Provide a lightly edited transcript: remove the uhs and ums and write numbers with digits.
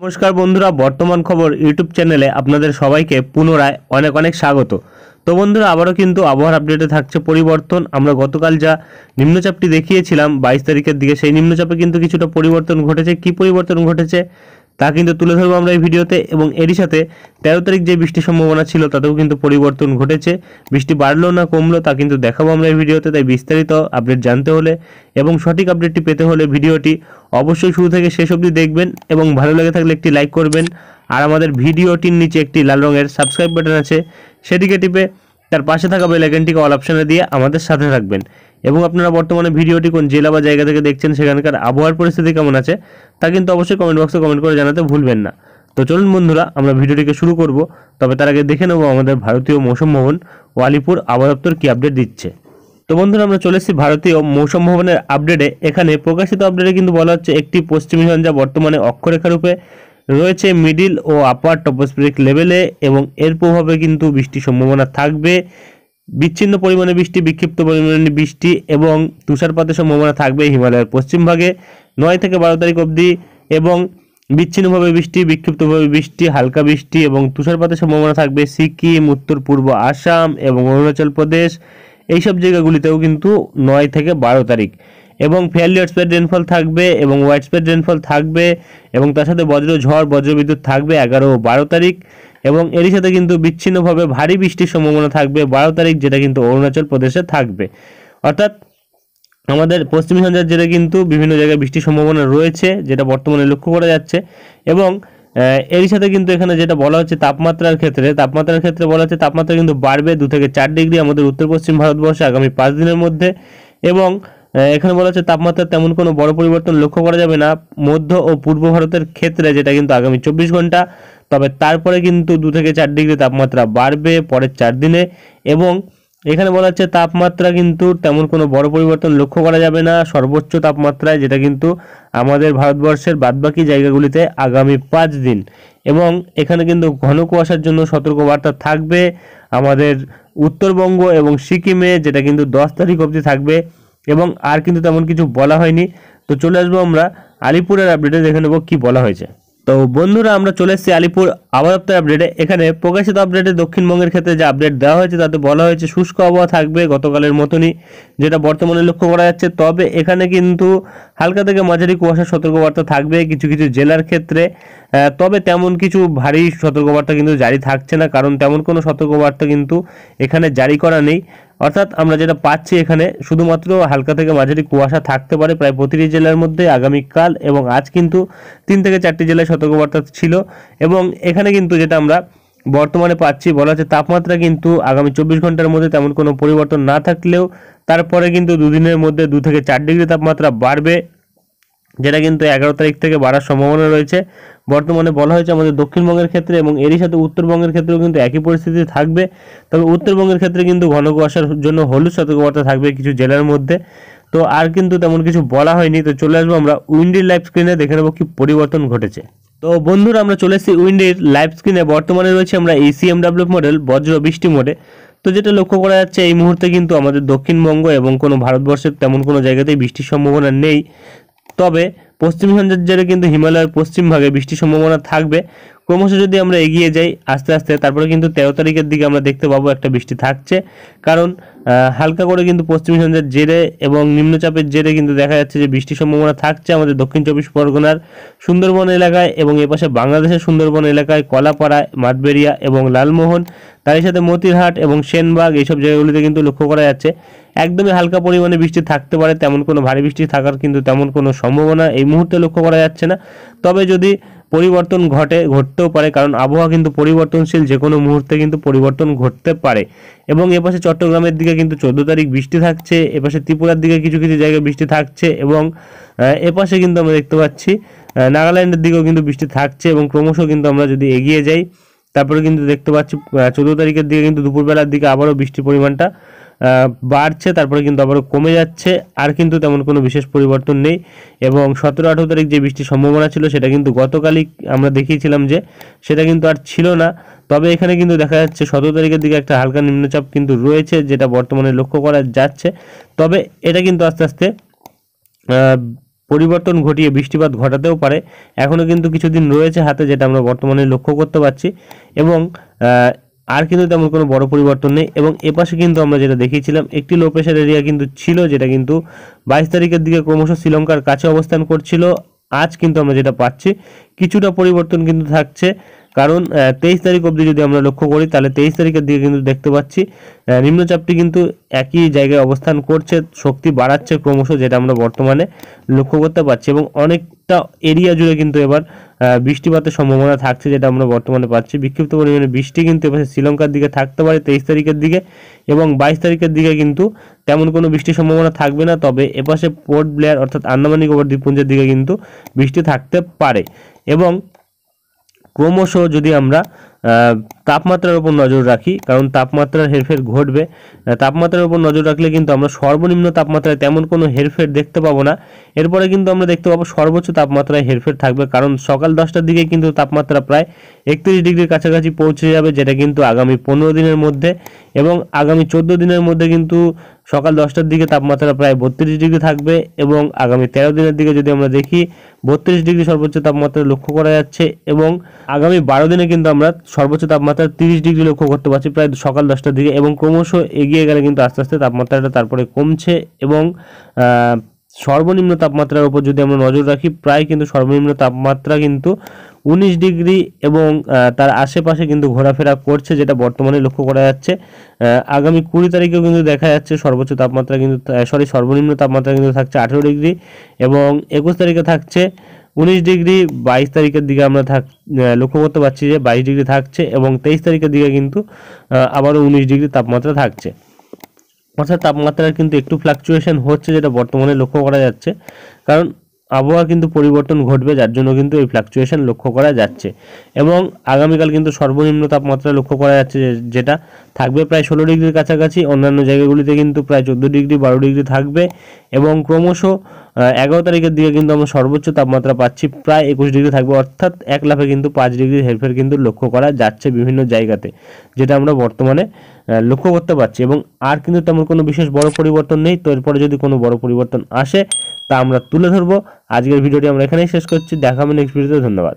নমস্কার বন্ধুরা, বর্তমান খবর ইউটিউব চ্যানেলে আপনাদের সবাইকে পুনরায় অনেক অনেক স্বাগত। তো বন্ধুরা, আবারও কিন্তু আবহাওয়ার আপডেটে থাকছে পরিবর্তন। আমরা গতকাল যা নিম্নচাপটি দেখিয়েছিলাম 22 তারিখের দিকে, সেই নিম্নচাপে কিন্তু কিছুটা পরিবর্তন ঘটেছে। কি পরিবর্তন ঘটেছে তা কিন্তু তুলে ধরবো আমরা এই ভিডিওতে, এবং এরই সাথে 13 তারিখ যে বৃষ্টির সম্ভাবনা ছিল তাতেও কিন্তু পরিবর্তন ঘটেছে। বৃষ্টি বাড়লো না কমলো তা কিন্তু দেখাবো আমরা এই ভিডিওতে। তাই বিস্তারিত আপডেট জানতে হলে এবং সঠিক আপডেটটি পেতে হলে ভিডিওটি অবশ্যই শুরু থেকে শেষ অবধি দেখবেন, এবং ভালো লেগে থাকলে একটি লাইক করবেন। আর আমাদের ভিডিওটির নিচে একটি লাল রঙের সাবস্ক্রাইব বাটন আছে, সেটিকে টিপে তার পাশে থাকা বেল আইকনটিকে অল অপশনে দিয়ে আমাদের সাথে থাকবেন। এবং আপনারা বর্তমানে ভিডিওটি কোন জেলা বা জায়গা থেকে দেখছেন, সেখানকার আবহাওয়ার পরিস্থিতি কেমন আছে তা কিন্তু অবশ্যই কমেন্ট বক্সে কমেন্ট করে জানাতে ভুলবেন না। তো চলুন বন্ধুরা, আমরা ভিডিওটিকে শুরু করব। তবে তার আগে দেখে নেব আমাদের ভারতীয় মৌসুম ভবন ও আলিপুর আবহাওয়া দপ্তর কী আপডেট দিচ্ছে। তো বন্ধুরা, আমরা চলে এসেছি ভারতীয় মৌসুম ভবনের আপডেটে। এখানে প্রকাশিত আপডেটে কিন্তু বলা হচ্ছে একটি পশ্চিমী ঝঞ্ঝা বর্তমানে অক্ষরেখারূপে রয়েছে মিডিল ও আপার টপোস্ফেরিক লেভেলে, এবং এর প্রভাবে কিন্তু বৃষ্টির সম্ভাবনা থাকবে। বিচ্ছিন্ন পরিমাণে বৃষ্টি, বিক্ষিপ্ত পরিমাণে বৃষ্টি এবং তুষারপাতের সম্ভাবনা থাকবে হিমালয়ের পশ্চিম ভাগে 9 থেকে 12 তারিখ অবধি, এবং বিচ্ছিন্নভাবে বৃষ্টি, বিক্ষিপ্তভাবে বৃষ্টি, হালকা বৃষ্টি এবং তুষারপাতের সম্ভাবনা থাকবে সিকিম, উত্তর পূর্ব আসাম এবং অরুণাচল প্রদেশ, এইসব জায়গাগুলিতেও কিন্তু 9 থেকে 12 তারিখ। এবং ফেয়ারলি ওয়াইডস্প্রেড রেনফল থাকবে এবং ওয়াইডস্প্রেড রেনফল থাকবে, এবং তার সাথে ঝড় বজ্রবিদ্যুৎ থাকবে 11 ও 12 তারিখ। এবং এরই সাথে কিন্তু বিচ্ছিন্নভাবে ভারী বৃষ্টির সম্ভাবনা থাকবে 12 তারিখ, যেটা কিন্তু অরুণাচল প্রদেশে থাকবে। অর্থাৎ আমাদের পশ্চিমী ঝঞ্ঝার জেরে কিন্তু বিভিন্ন জায়গায় বৃষ্টির সম্ভাবনা রয়েছে, যেটা বর্তমানে লক্ষ্য করা যাচ্ছে। এবং এরই সাথে কিন্তু এখানে যেটা বলা হচ্ছে তাপমাত্রার ক্ষেত্রে বলা হচ্ছে তাপমাত্রা কিন্তু বাড়বে 2 থেকে 4 ডিগ্রি আমাদের উত্তর পশ্চিম ভারতবর্ষে আগামী 5 দিনের মধ্যে। এবং এখানে বলা হচ্ছে তাপমাত্রার তেমন কোনো বড় পরিবর্তন লক্ষ্য করা যাবে না মধ্য ও পূর্ব ভারতের ক্ষেত্রে, যেটা কিন্তু আগামী 24 ঘন্টা। তবে তারপরে কিন্তু 2 থেকে 4 ডিগ্রি তাপমাত্রা বাড়বে পরের 4 দিনে। এবং এখানে বলা হচ্ছে তাপমাত্রা কিন্তু তেমন কোনো বড় পরিবর্তন লক্ষ্য করা যাবে না সর্বোচ্চ তাপমাত্রায়, যেটা কিন্তু আমাদের ভারতবর্ষের বাদবাকি জায়গাগুলিতে আগামী 5 দিন। এবং এখানে কিন্তু ঘন কুয়াশার জন্য সতর্কবার্তা থাকবে আমাদের উত্তরবঙ্গ এবং সিকিমে, যেটা কিন্তু 10 তারিখ অবধি থাকবে। এবং আর কিন্তু তেমন কিছু বলা হয়নি। তো চলে আসবো আমরা আলিপুরের আপডেটে, দেখে নেবো কি বলা হয়েছে। তো বন্ধুরা, আমরা চলে এসেছি আলিপুর আবহাওয়া দপ্তর আপডেটে। এখানে প্রকাশিত আপডেটে দক্ষিণবঙ্গের ক্ষেত্রে যে আপডেট দেওয়া হয়েছে তাতে বলা হয়েছে শুষ্ক আবহাওয়া থাকবে গতকালের মতনই, যেটা বর্তমানে লক্ষ্য করা যাচ্ছে। তবে এখানে কিন্তু হালকা থেকে মাঝারি কুয়াশার সতর্কবার্তা থাকবে কিছু কিছু জেলার ক্ষেত্রে। তবে তেমন কিছু ভারী সতর্কবার্তা কিন্তু জারি থাকছে না, কারণ তেমন কোনো সতর্কবার্তা কিন্তু এখানে জারি করা নেই। অর্থাৎ আমরা যেটা পাচ্ছি এখানে শুধুমাত্র হালকা থেকে মাঝারি কুয়াশা থাকতে পারে প্রায় প্রতিটি জেলার মধ্যে আগামীকাল, এবং আজ কিন্তু 3 থেকে 4টি জেলায় সতর্কবার্তা ছিল। এবং এখানে কিন্তু যেটা আমরা বর্তমানে পাচ্ছি বলা হচ্ছে তাপমাত্রা কিন্তু আগামী 24 ঘন্টার মধ্যে তেমন কোনো পরিবর্তন না থাকলেও তারপরে কিন্তু দুদিনের মধ্যে 2 থেকে 4 ডিগ্রি তাপমাত্রা বাড়বে, যেটা কিন্তু 11 তারিখ থেকে বাড়ার সম্ভাবনা রয়েছে। বর্তমানে বলা হয়েছে আমাদের দক্ষিণবঙ্গের ক্ষেত্রে, এবং এরই সাথে উত্তরবঙ্গের ক্ষেত্রেও কিন্তু একই পরিস্থিতি থাকবে। তবে উত্তরবঙ্গের ক্ষেত্রে কিন্তু ঘন কুয়াশার জন্য হলুদ সতর্কবার্তা থাকবে কিছু জেলার মধ্যে। তো আর কিন্তু তেমন কিছু বলা হয়নি। তো চলে আসবো আমরা উইন্ডির লাইভ স্ক্রিনে, দেখে নেবো কি পরিবর্তন ঘটেছে। তো বন্ধুরা, আমরা চলে এসেছি উইন্ডির লাইভ স্ক্রিনে। বর্তমানে রয়েছে আমরা ECMW মডেল বজ্র বৃষ্টি মোডে। তো যেটা লক্ষ্য করা যাচ্ছে এই মুহূর্তে কিন্তু আমাদের দক্ষিণবঙ্গ এবং কোনো ভারতবর্ষের তেমন কোনো জায়গাতেই বৃষ্টির সম্ভাবনা নেই। তবে পশ্চিমী ঝঞ্ঝার জেরে কিন্তু হিমালয়ের পশ্চিম ভাগে বৃষ্টির সম্ভাবনা থাকবে। ক্রমশ যদি আমরা এগিয়ে যাই আস্তে আস্তে, তারপরে কিন্তু 13 তারিখের দিকে আমরা দেখতে পাবো একটা বৃষ্টি থাকছে, কারণ হালকা করে কিন্তু পশ্চিমী ঝঞ্ঝার জেরে এবং নিম্নচাপের জেরে কিন্তু দেখা যাচ্ছে যে বৃষ্টির সম্ভাবনা থাকছে আমাদের দক্ষিণ 24 পরগনার সুন্দরবন এলাকায়, এবং এপাশে বাংলাদেশের সুন্দরবন এলাকায় কলাপাড়া, মাঠবেড়িয়া এবং লালমোহন, তারই সাথে মতিরহাট এবং সেনবাগ, এইসব জায়গাগুলিতে কিন্তু লক্ষ্য করা যাচ্ছে একদমই হালকা পরিমাণে বৃষ্টি থাকতে পারে। তেমন কোনো ভারী বৃষ্টি থাকার কিন্তু তেমন কোনো সম্ভাবনা এই মুহূর্তে লক্ষ্য করা যাচ্ছে না। তবে যদি পরিবর্তন ঘটতেও পারে, কারণ আবহাওয়া কিন্তু পরিবর্তনশীল, যে কোনো মুহূর্তে কিন্তু পরিবর্তন ঘটতে পারে। এবং এপাশে চট্টগ্রামের দিকে কিন্তু 14 তারিখ বৃষ্টি থাকছে, এপাশে ত্রিপুরার দিকে কিছু কিছু জায়গায় বৃষ্টি থাকছে, এবং এপাশে কিন্তু আমরা দেখতে পাচ্ছি নাগাল্যান্ডের দিকেও কিন্তু বৃষ্টি থাকছে। এবং ক্রমশ কিন্তু আমরা যদি এগিয়ে যাই তারপরে কিন্তু দেখতে পাচ্ছি 14 তারিখের দিকে কিন্তু দুপুরবেলার দিকে আবারও বৃষ্টির পরিমাণটা বাড়ছে, তারপরে কিন্তু আবারও কমে যাচ্ছে। আর কিন্তু তেমন কোনো বিশেষ পরিবর্তন নেই। এবং 17-18 তারিখ যে বৃষ্টির সম্ভাবনা ছিল সেটা কিন্তু গতকালই আমরা দেখিয়েছিলাম যে সেটা কিন্তু আর ছিল না। তবে এখানে কিন্তু দেখা যাচ্ছে 17 তারিখের দিকে একটা হালকা নিম্নচাপ কিন্তু রয়েছে, যেটা বর্তমানে লক্ষ্য করা যাচ্ছে। তবে এটা কিন্তু আস্তে আস্তে পরিবর্তন ঘটিয়ে বৃষ্টিপাত ঘটাতেও পারে। এখনও কিন্তু কিছুদিন রয়েছে হাতে, যেটা আমরা বর্তমানে লক্ষ্য করতে পারছি। এবং আর কিন্তু তেমন কোনো বড় পরিবর্তন নেই। এবং এপাশে কিন্তু আমরা যেটা দেখিয়েছিলাম, একটি লো প্রেশার এরিয়া কিন্তু ছিল, যেটা কিন্তু 22 তারিখের দিকে ক্রমশ শ্রীলঙ্কার কাছে অবস্থান করছিল। আজ কিন্তু আমরা যেটা পাচ্ছি, কিছুটা পরিবর্তন কিন্তু থাকছে। কারণ 23 তারিখ অবধি যদি আমরা লক্ষ্য করি, তাহলে 23 তারিখের দিকে কিন্তু দেখতে পাচ্ছি নিম্নচাপটি কিন্তু একই জায়গায় অবস্থান করছে, শক্তি বাড়াচ্ছে ক্রমশ, যেটা আমরা বর্তমানে লক্ষ্য করতে পারছি। এবং অনেকটা এরিয়া জুড়ে কিন্তু এবার বৃষ্টিপাতের সম্ভাবনা থাকছে, যেটা আমরা বর্তমানে পাচ্ছি। বিক্ষিপ্ত পরিমাণে বৃষ্টি কিন্তু এবার শ্রীলঙ্কার দিকে থাকতে পারে 23 তারিখের দিকে, এবং 22 তারিখের দিকে কিন্তু তেমন কোনো বৃষ্টির সম্ভাবনা থাকবে না। তবে এপাশে পোর্ট ব্লেয়ার অর্থাৎ আন্দামান নিকোবর দ্বীপপুঞ্জের দিকে কিন্তু বৃষ্টি থাকতে পারে। এবং ক্রমশ যদি আমরা তাপমাত্রার উপর নজর রাখি, কারণ তাপমাত্রার হেরফের ঘটবে, তাপমাত্রার উপর নজর রাখলে কিন্তু আমরা সর্বনিম্ন তাপমাত্রায় তেমন কোনো হেরফের দেখতে পাবো না। এরপরে কিন্তু আমরা দেখতে পাবো সর্বোচ্চ তাপমাত্রায় হেরফের থাকবে, কারণ সকাল 10টার দিকে কিন্তু তাপমাত্রা প্রায় 31 ডিগ্রির কাছাকাছি পৌঁছে যাবে, যেটা কিন্তু আগামী 15 দিনের মধ্যে। এবং আগামী 14 দিনের মধ্যে কিন্তু সকাল 10টার দিকে তাপমাত্রা প্রায় 32 ডিগ্রি থাকবে। এবং আগামী 13 দিনের দিকে যদি আমরা দেখি, 32 ডিগ্রি সর্বোচ্চ তাপমাত্রা লক্ষ্য করা যাচ্ছে। এবং আগামী 12 দিনে কিন্তু আমরা সর্বোচ্চ তাপমাত্রা 30 ডিগ্রি লক্ষ্য করতে পারছি প্রায় সকাল 10টার দিকে। এবং ক্রমশ এগিয়ে গেলে কিন্তু আস্তে আস্তে তাপমাত্রাটা তারপরে কমছে। এবং সর্বনিম্ন তাপমাত্রার উপর যদি আমরা নজর রাখি, প্রায় কিন্তু সর্বনিম্ন তাপমাত্রা কিন্তু 19 ডিগ্রি এবং তার আশেপাশে কিন্তু ঘোরাফেরা করছে, যেটা বর্তমানে লক্ষ্য করা যাচ্ছে। আগামী 20 তারিখেও কিন্তু দেখা যাচ্ছে সর্বোচ্চ তাপমাত্রা কিন্তু সর্বনিম্ন তাপমাত্রা কিন্তু থাকছে 18 ডিগ্রি, এবং 21 তারিখে থাকছে 19 ডিগ্রি। 22 তারিখের দিকে আমরা লক্ষ্য করতে পারছি যে 22 ডিগ্রি থাকছে, এবং 23 তারিখের দিকে কিন্তু আবারও 19 ডিগ্রি তাপমাত্রা থাকছে। অর্থাৎ তাপমাত্রার কিন্তু একটু ফ্লাকচুয়েশন হচ্ছে, যেটা বর্তমানে লক্ষ্য করা যাচ্ছে। কারণ আবহাওয়া কিন্তু পরিবর্তন ঘটবে, যার জন্য কিন্তু এই ফ্লাকচুয়েশন লক্ষ্য করা যাচ্ছে। এবং আগামীকাল কিন্তু সর্বনিম্ন তাপমাত্রা লক্ষ্য করা যাচ্ছে, যেটা থাকবে প্রায় 16 ডিগ্রির কাছাকাছি। অন্যান্য জায়গাগুলিতে কিন্তু প্রায় 14 ডিগ্রি 12 ডিগ্রি থাকবে। এবং ক্রমশ 11 তারিখের দিকে কিন্তু আমরা সর্বোচ্চ তাপমাত্রা পাচ্ছি প্রায় 21 ডিগ্রি থাকবে, অর্থাৎ এক লাফে কিন্তু 5 ডিগ্রি হেরফের কিন্তু লক্ষ্য করা যাচ্ছে বিভিন্ন জায়গাতে, যেটা আমরা বর্তমানে লক্ষ্য করতে পারছি। এবং আর কিন্তু তেমন কোনো বিশেষ বড় পরিবর্তন নেই। তো এরপরে যদি কোনো বড় পরিবর্তন আসে, তা আমরা তুলে ধরবো। আজকের ভিডিওটি আমরা এখানেই শেষ করছি, দেখা হবে নেক্সট ভিডিওতে। ধন্যবাদ।